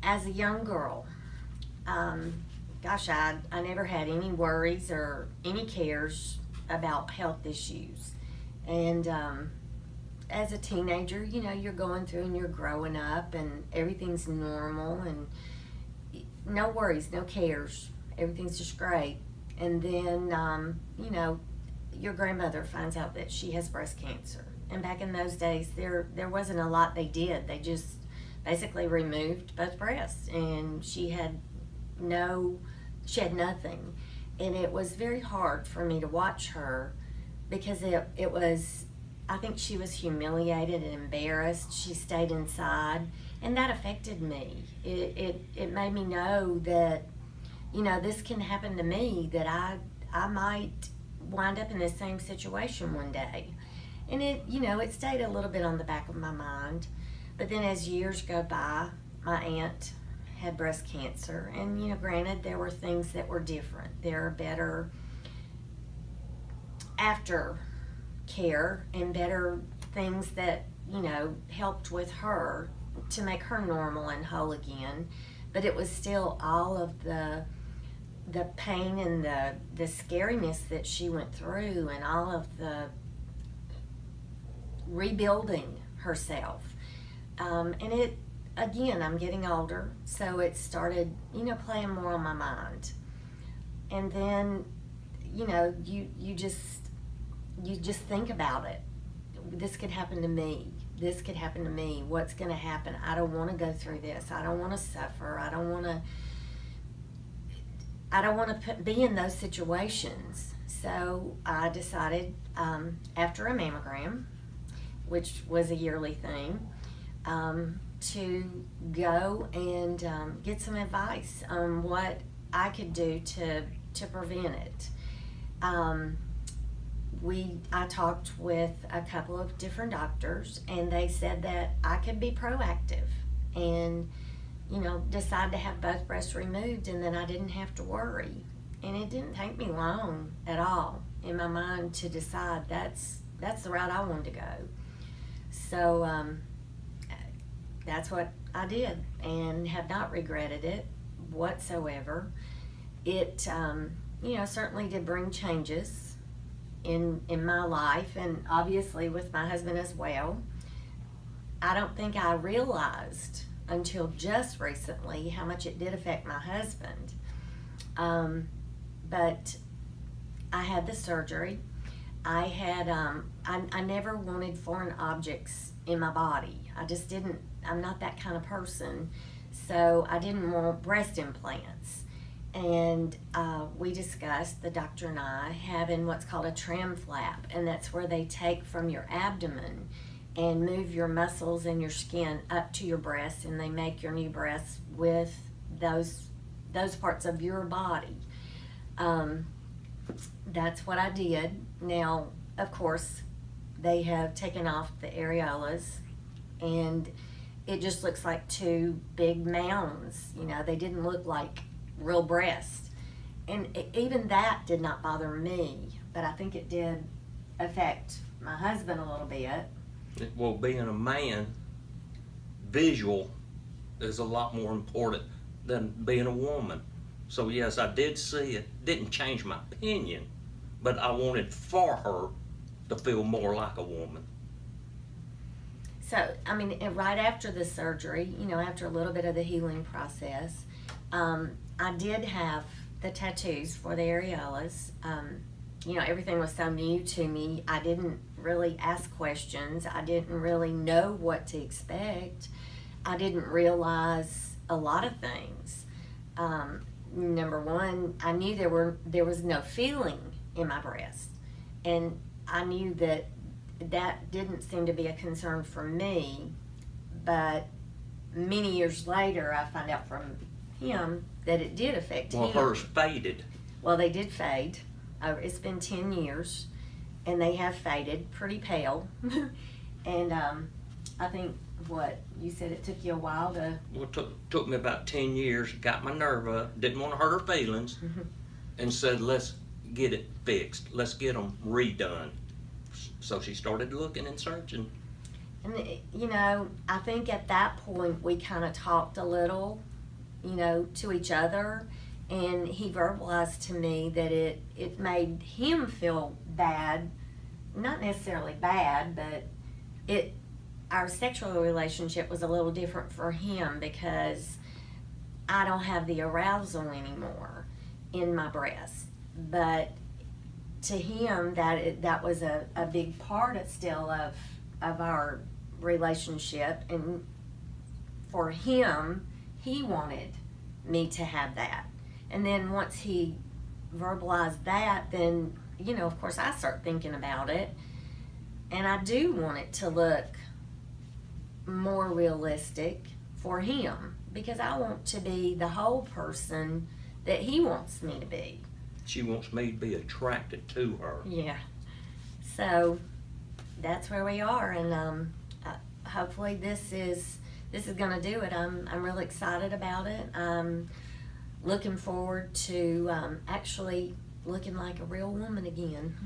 as a young girl, gosh, I never had any worries or any cares about health issues. And as a teenager, you're going through and you're growing up and everything's normal and no worries, no cares. Everything's just great. And then, your grandmother finds out that she has breast cancer. And back in those days, there wasn't a lot they did. They just basically removed both breasts, and she had nothing. And it was very hard for me to watch her because it was, I think she was humiliated and embarrassed. She stayed inside, and that affected me. It made me know that, this can happen to me, that I might wind up in the same situation one day. And it stayed a little bit on the back of my mind. But then as years go by, my aunt had breast cancer. And, granted, there were things that were different. There are better after care and better things that, helped with her to make her normal and whole again. But it was still all of the pain and the scariness that she went through and all of the rebuilding herself. And it, again, I'm getting older, so it started, playing more on my mind. And then, you just think about it. This could happen to me. This could happen to me. What's going to happen? I don't want to go through this. I don't want to suffer. I don't want to be in those situations. So I decided, after a mammogram, which was a yearly thing, to go and get some advice on what I could do to prevent it. I talked with a couple of different doctors, and they said that I could be proactive and decide to have both breasts removed, and then I didn't have to worry. And it didn't take me long at all in my mind to decide that's the route I wanted to go. So that's what I did, and have not regretted it whatsoever. It certainly did bring changes in my life, and obviously with my husband as well. I don't think I realized until just recently how much it did affect my husband. But I had the surgery. I had, I never wanted foreign objects in my body. I just didn't, I'm not that kind of person. So I didn't want breast implants. And we discussed, the doctor and I, having what's called a trim flap. And that's where they take from your abdomen and move your muscles and your skin up to your breasts, and they make your new breasts with those parts of your body. That's what I did. Now, of course, they have taken off the areolas, and it just looks like two big mounds. They didn't look like real breasts. And even that did not bother me, but I think it did affect my husband a little bit. Well, being a man, visual is a lot more important than being a woman. So yes, I did see it. Didn't change my opinion, but I wanted for her to feel more like a woman. So, right after the surgery, after a little bit of the healing process, I did have the tattoos for the areolas. Everything was so new to me. I didn't really ask questions. I didn't really know what to expect. I didn't realize a lot of things. Number one, I knew there was no feeling in my breast, and I knew that didn't seem to be a concern for me. But many years later, I find out from him that it did affect him. Well, hers faded. Well, they did fade. It's been 10 years, and they have faded, pretty pale. And I think, you said it took you a while to... Well, it took me about 10 years, got my nerve up, didn't want to hurt her feelings, and said, let's get it fixed. Let's get them redone. So she started looking and searching. And, you know, I think at that point we kind of talked a little, you know, to each other. And he verbalized to me that it made him feel bad, not necessarily bad, but our sexual relationship was a little different for him because I don't have the arousal anymore in my breast. But to him, that was a big part of our relationship, and for him, he wanted me to have that. And then once he verbalized that, then, you know, of course I start thinking about it, and I do want it to look more realistic for him because I want to be the whole person that he wants me to be. She wants me to be attracted to her. Yeah. So that's where we are, and hopefully this is going to do it. I'm really excited about it. I'm looking forward to actually looking like a real woman again.